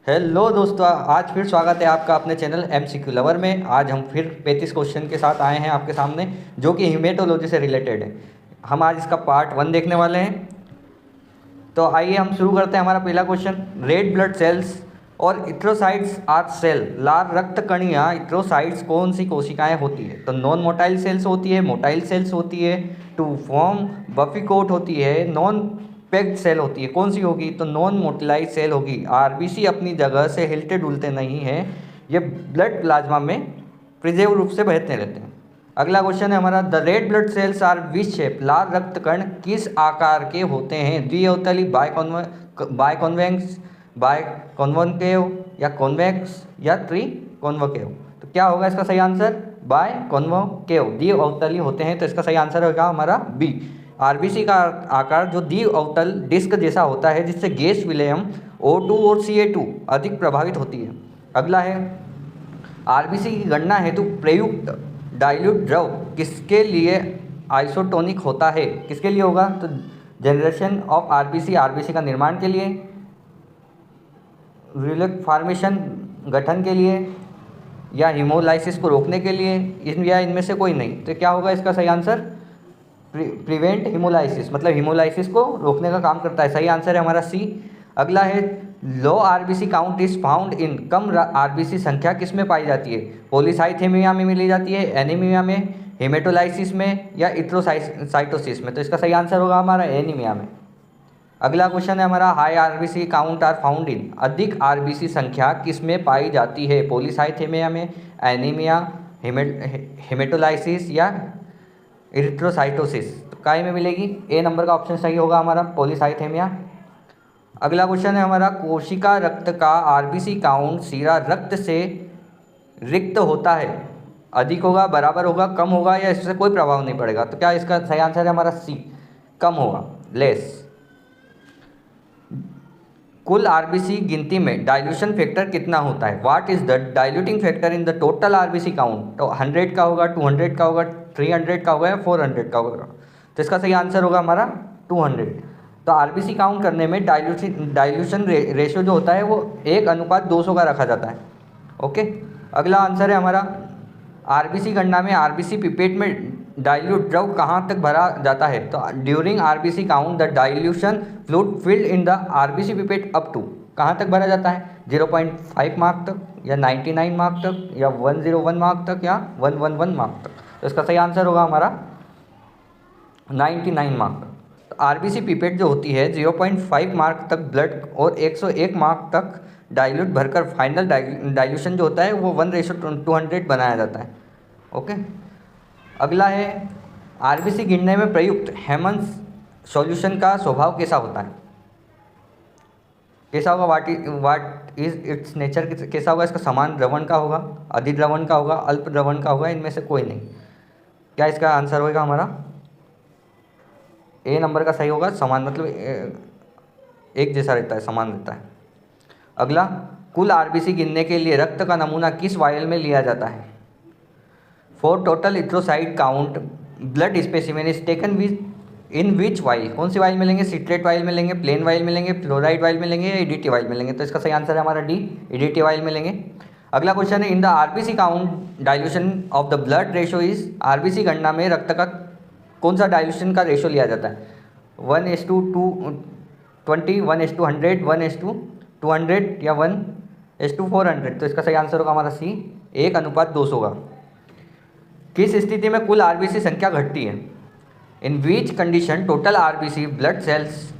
Hello दोस्तों, आज फिर स्वागत है आपका अपने चैनल एमसीक्यू लवर में। आज हम फिर 35 क्वेश्चन के साथ आए हैं आपके सामने, जो कि हीमेटोलॉजी से रिलेटेड है। हम आज इसका पार्ट 1 देखने वाले हैं। तो आइए हम शुरू करते हैं। हमारा पहला क्वेश्चन, रेड ब्लड सेल्स और इथ्रोसाइट्स आर सेल। लाल रक्त कणियाँ इथ्रोसाइट्स कौन सी कोशिकाएं होती है? तो नॉन मोटाइल सेल्स होती है, मोटाइल सेल्स होती है, टू फॉर्म बफी कोट होती है, नॉन पैक्ड सेल होती है। कौन सी होगी? तो नॉन मोटिलाइज सेल होगी। आरबीसी अपनी जगह से हिलते डुलते नहीं हैं, ये ब्लड प्लाज्मा में प्रिजर्व रूप से बहते रहते हैं। अगला क्वेश्चन है हमारा, the red blood cells are which shape. लाल रक्त कण किस आकार के होते हैं? द्विअवतली, बायकॉन्वेक्स, बायकॉन्वेकेव या कॉन्वेक्स या त्रिकॉन्वेकेव। तो क्या होगा इसका सही आंसर? बायकॉन्वेकेव, द्विअवतली होते हैं। तो इसका सही आंसर होगा हमारा बी। आरबीसी का आकार जो द्विअवतल डिस्क जैसा होता है, जिससे गैस विलयन O2 और Ca2 अधिक प्रभावित होती है। अगला है, आरबीसी की गणना हेतु प्रयुक्त डाइल्यूट द्रव किसके लिए आइसोटोनिक होता है? किसके लिए होगा? तो जनरेशन ऑफ आरबीसी, आरबीसी का निर्माण के लिए, रिलेक फॉर्मेशन गठन के लिए, या हीमोलाइसिस को रोकने के लिए, या इनमें से कोई नहीं। तो क्या होगा इसका सही आंसर? प्रिवेंट हीमोलाइसिस, मतलब हीमोलाइसिस को रोकने का काम करता है। सही आंसर है हमारा सी। अगला है, low RBC count is found in. कम आरबीसी संख्या किस में पाई जाती है? पॉलीसाइथेमिया में मिली जाती है, एनीमिया में, हेमेटोलाइसिस में, या इथ्रोसाइटोसिस में। तो इसका सही आंसर होगा हमारा एनीमिया में। अगला क्वेश्चन है हमारा, high RBC count are found in. अधिक आरबीसी संख्या किस में पाई जाती है? पॉलीसाइथेमिया में, एनीमिया, हेमेटोलाइसिस या इरिथ्रोसाइटोसिस। तो काय में मिलेगी? ए नंबर का ऑप्शन सही होगा हमारा, पॉलीसाइथेमिया। अगला क्वेश्चन है हमारा, कोशिका रक्त का आरबीसी काउंट सीरा रक्त से रिक्त होता है। अधिक होगा, बराबर होगा, कम होगा, या इससे कोई प्रभाव नहीं पड़ेगा। तो क्या इसका सही आंसर है हमारा सी, कम होगा, लेस। कुल आरबीसी गिनती में डाइल्यूशन फैक्टर कितना होता है? What is the diluting factor in the total RBC count? तो 100 का होगा, 200 का होगा, 300 का होगा, या 400 का होगा। तो इसका सही आंसर होगा हमारा 200। तो आरबीसी काउंट करने में डाइल्यूशन रेशियो जो होता है वो 1:200 का रखा जाता है। ओके। अगला आंसर है हमारा, आरबीसी गणना में आरबीसी पिपेट में डाइल्यूट द्रव कहाँ तक भरा जाता है? तो during RBC count the dilution fluid filled in the RBC pipette up to, कहाँ तक भरा जाता है? 0.5 मार्क तक, या 99 मार्क तक, या 101 मार्क तक, या 111 मार्क तक। तो इसका सही आंसर होगा हमारा 99 मार्क तक। तो आरबीसी पिपेट जो होती है 0.5 मार्क तक ब्लड और 101 मार्क तक डाइल्यूट भरकर फाइनल डाइल्यूशन जो होता है वो 1:200 बनाया जाता है। ओके। अगला है, आरबीसी गिनने में प्रयुक्त हेमंस सॉल्यूशन का स्वभाव कैसा होता है? कैसा होगा? वाट इज इट्स नेचर कैसा होगा? इसका समान द्रवण का होगा, अधिद्रवण का होगा, अल्प द्रवण का होगा, इनमें से कोई नहीं। क्या इसका आंसर होगा हमारा? ए नंबर का सही होगा, समान, मतलब एक जैसा रहता है, समान रहता है। अगला, कुल आरबीसी गिनने के लिए रक्त का नमूना किस वायल में लिया जाता है? For total erythrocyte count blood specimen is taken with in which vial. कौन सी वाइल में लेंगे? सिट्रेट वाइल में लेंगे, प्लेन वाइल में लेंगे, फ्लोराइड वाइल में लेंगे, या ईडीटी वाइल में लेंगे। तो इसका सही आंसर है हमारा डी, ईडीटी वाइल में लेंगे। अगला क्वेश्चन है, in the RBC count dilution of the blood ratio is. RBC गणना में रक्त का कौन सा डाइल्यूशन का रेशो लिया जाता है? 1:20, 1:100, 1:200, या 1:400। तो इसका सही आंसर होगा हमारा सी, 1:200 होगा। किस स्थिति में कुल आरबीसी संख्या घटती है? In which condition total RBC blood cells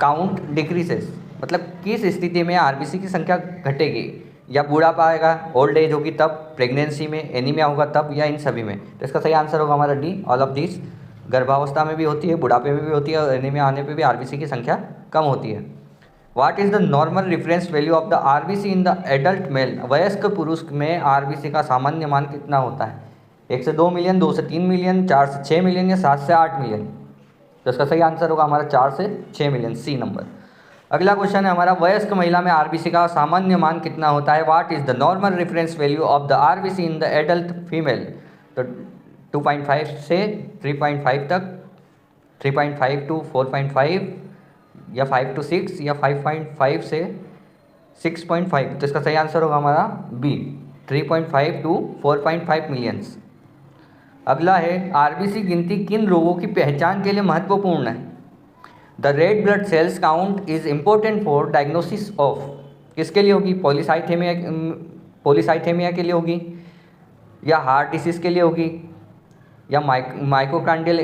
count decreases. मतलब किस स्थिति में आरबीसी की संख्या घटेगी? या बूढ़ापा आएगा, ओल्ड एज होगी तब, प्रेगनेंसी में, एनीमिया होगा तब, या इन सभी में। तो इसका सही आंसर होगा हमारा डी, ऑल ऑफ दिस। गर्भावस्था में भी होती है, बुढ़ापे में भी होती है, और एनीमिया आने पे भी आरबीसी की संख्या कम होती है। What is the normal reference value of the RBC in the adult mail. वयस्क पुरुष में आरबीसी का सामान्य मान कितना होता है? 1 से 2 मिलियन, 2 से 3 मिलियन, 4 से 6 मिलियन, या 7 से 8 मिलियन। तो इसका सही आंसर होगा हमारा 4 से 6 मिलियन, सी नंबर। अगला क्वेश्चन है हमारा, वयस्क महिला में आरबीसी का सामान्य मान कितना होता है? What is the normal reference value of the RBC in the adult female. तो 2.5 से 3.5 तक, 3.5 to 4.5, या 5 to 6, या 5.5 से 6.5, तो इसका सही आंसर होगा हमारा बी, 3.5 to 4.5 मिलियंस। अगला है आरबीसी गिनती किन रोगों की पहचान के लिए महत्वपूर्ण है? The red blood cells count is important for diagnosis of, किसके लिए होगी? पॉलीसाइथेमिया के लिए होगी, या हार्ट डिसीज़ के लिए होगी, या माइक्रोकार्डियल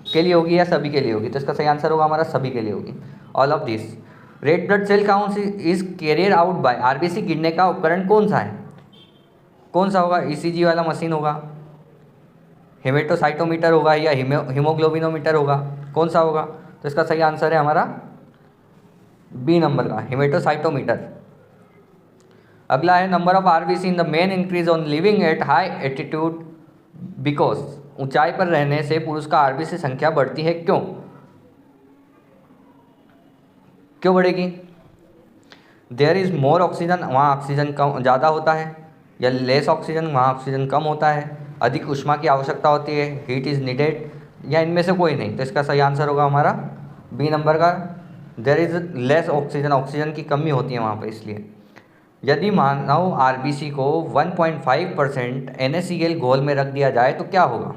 के लिए होगी, या सभी के लिए होगी? तो इसका सही आंसर होगा हमारा सभी के लिए होगी, all of this. Red blood cell count is carrier out by, RBC गिनने का उपकरण कौन सा है? कौन सा होगा? ईसीजी वाला मशीन होगा, हेमेटोसाइटोमीटर होगा, या हीमोग्लोबिनोमीटर होगा? कौन सा होगा? तो इसका सही आंसर है हमारा बी नंबर का, हेमेटोसाइटोमीटर। अगला है number of RBC in the main increase on living at high altitude because, ऊंचाई पर रहने से पुरुष का आरबीसी संख्या बढ़ती है, क्यों? क्यों बढ़ेगी? देयर इज मोर ऑक्सीजन, वहाँ ऑक्सीजन कम ज़्यादा होता है, या लेस ऑक्सीजन, वहाँ ऑक्सीजन कम होता है, अधिक ऊष्मा की आवश्यकता होती है, हीट इज नीडेड, या इनमें से कोई नहीं? तो इसका सही आंसर होगा हमारा बी नंबर का, there is less oxygen, oxygen की कमी होती है वहाँ पर, इसलिए। यदि मानव आरबीसी को 1.5% NaCl घोल में रख दिया जाए तो क्या होगा?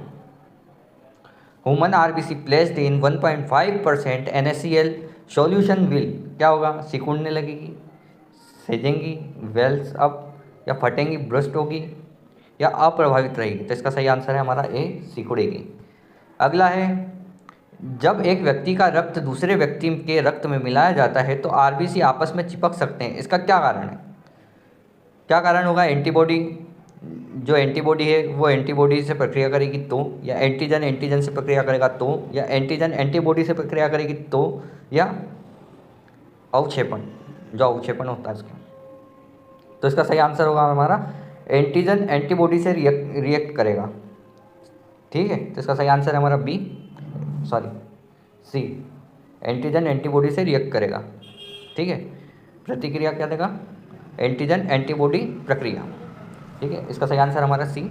Human RBC placed in 1.5% NaCl solution will, क्या होगा? सिकुड़ने लगेगी, सेजेंगी, वेल्स अप, या फटेंगी, ब्रस्ट होगी, या अप्रभावित रहेगी? तो इसका सही आंसर है हमारा ए, सिकुड़ेगी। अगला है जब एक व्यक्ति का रक्त दूसरे व्यक्ति के रक्त में मिलाया जाता है तो आरबीसी आपस में चिपक सकते हैं, इसका क्या कारण है? क्या कारण होगा? एंटीबॉडी, जो एंटीबॉडी है वो एंटीबॉडी से प्रक्रिया करेगी तो, या एंटीजन एंटीजन से प्रक्रिया करेगा तो, या एंटीजन एंटीबॉडी से प्रक्रिया करेगी तो, या अवक्षेपण, जो अवक्षेपण होता है इसका। तो इसका सही आंसर होगा हमारा एंटीजन एंटीबॉडी से रिएक्ट करेगा, ठीक है। तो इसका सही आंसर है हमारा B, sorry C, antigen antibody से रिएक्ट करेगा, ठीक है। प्रतिक्रिया क्या देगा? एंटीजन एंटीबॉडी प्रक्रिया, ठीक है। इसका सही आंसर हमारा सी।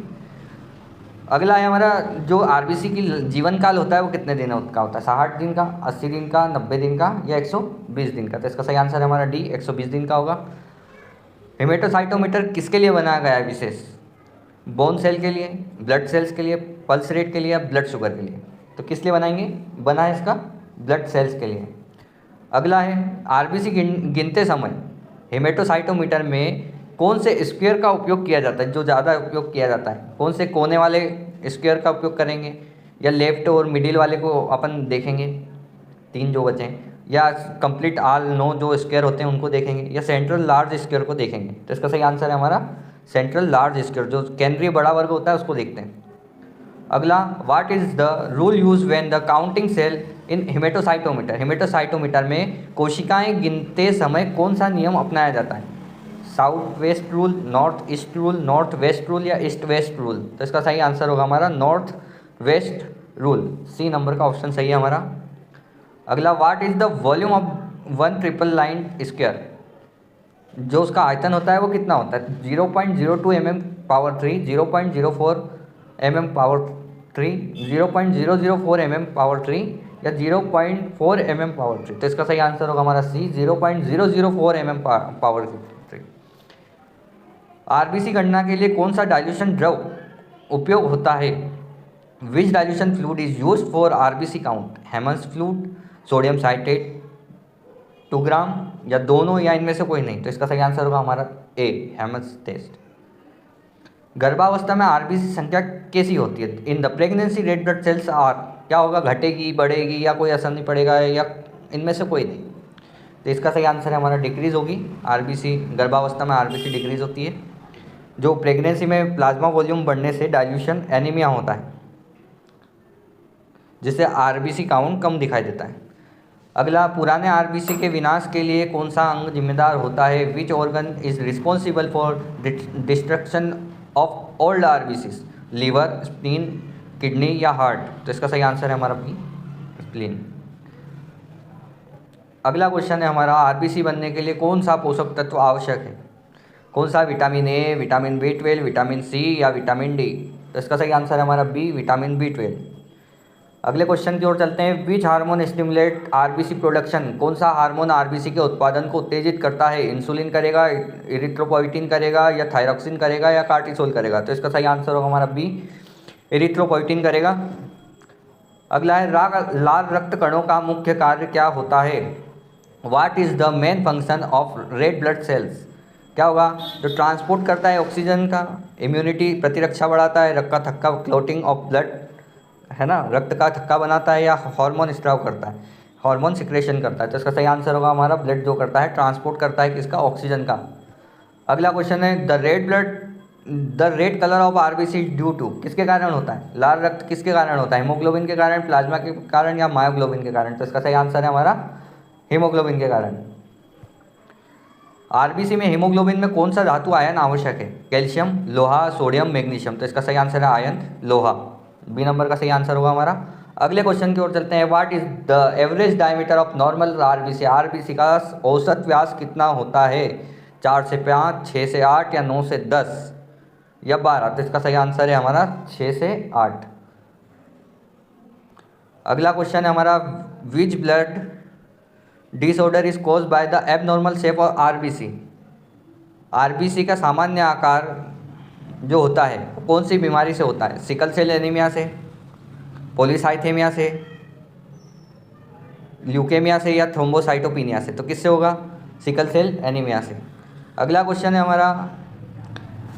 अगला है हमारा जो आरबीसी की जीवन काल होता है वो कितने दिन का होता है? 60 दिन का, 80 दिन का, 90 दिन का, या 120 दिन का? तो इसका सही आंसर है हमारा डी, 120 दिन का होगा। हेमेटोसाइटोमीटर किसके लिए बनाया गया है विशेष? बोन सेल के लिए, ब्लड सेल्स के लिए, पल्स रेट के लिए, या ब्लड शुगर के लिए? तो किस लिए बना है इसका? ब्लड सेल्स के लिए। अगला है आरबीसी गिनते समय हेमेटोसाइटोमीटर में कौन से स्क्वायर का उपयोग किया जाता है, जो ज़्यादा उपयोग किया जाता है? कौन से कोने वाले स्क्वायर का उपयोग करेंगे, या लेफ्ट और मिडिल वाले को अपन देखेंगे, 3 जो बचे हैं, या कंप्लीट ऑल 9 जो स्क्वायर होते हैं उनको देखेंगे, या सेंट्रल लार्ज स्क्वायर को देखेंगे? तो इसका सही आंसर है हमारा सेंट्रल लार्ज स्क्वायर, जो केंद्रीय बड़ा वर्ग होता है उसको देखते हैं। अगला, what is the rule use when the counting cell in haemocytometer? Haemocytometer में कोशिकाएं गिनते समय कौन सा नियम अपनाया जाता है? South west rule, north east rule, north west rule, या ईस्ट वेस्ट रूल? तो इसका सही आंसर होगा हमारा north west rule, C number का ऑप्शन सही है हमारा। अगला, what is the volume of 1 triple line square? जो उसका आयतन होता है वो कितना होता है? 0.02 mm power 3, 0.04 mm power 3, 0.004 mm power 3, या 0.4 mm पावर 3? तो इसका सही आंसर होगा हमारा सी, 0.004 mm पावर 3। आरबीसी गणना के लिए कौन सा डाइल्यूशन द्रव उपयोग होता है? Which dilution fluid is used for RBC count? Hayem's fluid, sodium citrate 2 gram, या दोनों, या इनमें से कोई नहीं? तो इसका सही आंसर होगा हमारा ए, हेमंस टेस्ट। गर्भावस्था में आरबीसी संख्या कैसी होती है? In the pregnancy red blood cells are, क्या होगा? घटेगी, बढ़ेगी, या कोई असर नहीं पड़ेगा, या इनमें से कोई नहीं? तो इसका सही आंसर है हमारा डिक्रीज होगी। आरबीसी गर्भावस्था में आरबीसी डिक्रीज होती है। जो प्रेगनेंसी में प्लाज्मा वॉल्यूम बढ़ने से डाइल्यूशन एनीमिया होता है, जिससे आरबीसी काउंट कम दिखाई देता है। अगला, पुराने आरबीसी के विनाश के लिए कौन सा अंग जिम्मेदार होता है? Which organ is responsible for destruction of old RBCs? Liver, spleen, kidney, या हार्ट? तो इसका सही आंसर है हमारा बी, स्प्लीन। अगला क्वेश्चन है हमारा, आरबीसी बनने के लिए कौन सा पोषक तत्व आवश्यक है? कौन सा? Vitamin A, vitamin B12, vitamin C, या विटामिन डी? तो इसका सही आंसर है हमारा बी, विटामिन B12। अगले क्वेश्चन की ओर चलते हैं। Which hormone stimulate RBC production, कौन सा हार्मोन आरबीसी के उत्पादन को उत्तेजित करता है? इंसुलिन करेगा, इरिथ्रोपोइटिन करेगा, या थायरॉक्सिन करेगा, या कार्टिसोल करेगा? तो इसका सही आंसर होगा हमारा बी, इरिथ्रोपोइटिन करेगा। अगला है लाल रक्त कणों का मुख्य कार्य क्या होता है? What is the main function of red blood sales? क्या होगा? जो ट्रांसपोर्ट करता है ऑक्सीजन का, इम्यूनिटी प्रतिरक्षा बढ़ाता है, रक्त का थक्का क्लोटिंग ऑफ ब्लड है ना, रक्त का थक्का बनाता है, या हार्मोन स्त्राव करता है, हार्मोन सिक्रेशन करता है? तो इसका सही आंसर होगा हमारा ब्लड जो करता है, ट्रांसपोर्ट करता है किसका? ऑक्सीजन का। अगला क्वेश्चन है the red colour of RBC due to, किसके कारण होता है? लाल रक्त किसके कारण होता है? हीमोग्लोबिन के कारण, प्लाज्मा के कारण, या मायोग्लोबिन के कारण? तो इसका सही आंसर है हमारा हीमोग्लोबिन के कारण। आरबीसी में हीमोग्लोबिन में कौन सा धातु आयन आवश्यक है? कैल्शियम, लोहा, सोडियम, मैग्नीशियम? तो इसका सही आंसर है आयन लोहा, बी नंबर का सही आंसर होगा हमारा। अगले क्वेश्चन की ओर चलते हैं। What is the average diameter of normal RBC, RBC का औसत व्यास कितना होता है? 4 से 5, 6 से 8, या 9 से 10, या 12? तो इसका सही आंसर है हमारा 6 से 8। अगला क्वेश्चन है हमारा which blood disorder is cause by the abnormal shape of RBC, RBC का सामान्य आकार जो होता है कौन सी बीमारी से होता है? सिकल सेल एनीमिया से, पॉलीसाइथेमिया से, ल्यूकेमिया से, या थ्रोम्बोसाइटोपिनिया से? तो किससे होगा? सिकल सेल एनीमिया से। अगला क्वेश्चन है हमारा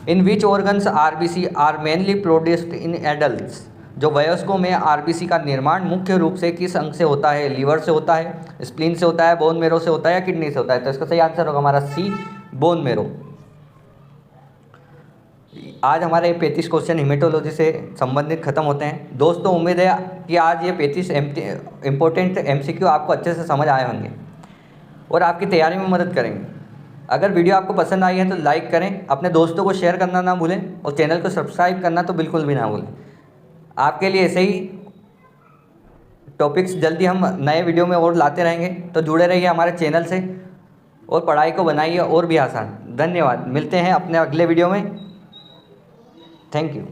in which organs RBC are mainly produced in adults, जो वयस्कों में आरबीसी का निर्माण मुख्य रूप से किस अंग से होता है? लीवर से होता है, स्प्लीन से होता है, बोन मेरो से होता है, या किडनी से होता है? तो इसका सही आंसर होगा हमारा सी, बोन मेरो। आज हमारे 35 क्वेश्चन हीमेटोलॉजी से संबंधित खत्म होते हैं। दोस्तों उम्मीद है कि आज ये 35 इम्पोर्टेंट एमसीक्यू आपको अच्छे से समझ आए होंगे और आपकी तैयारी में मदद करेंगे। अगर वीडियो आपको पसंद आई है तो लाइक करें, अपने दोस्तों को शेयर करना ना भूलें, और चैनल को सब्सक्राइब करना तो बिल्कुल भी ना भूलें। आपके लिए ऐसे ही टॉपिक्स जल्दी हम नए वीडियो में और लाते रहेंगे, तो जुड़े रहिए हमारे चैनल से और पढ़ाई को बनाइए और भी आसान। धन्यवाद, मिलते हैं अपने अगले वीडियो में। Thank you.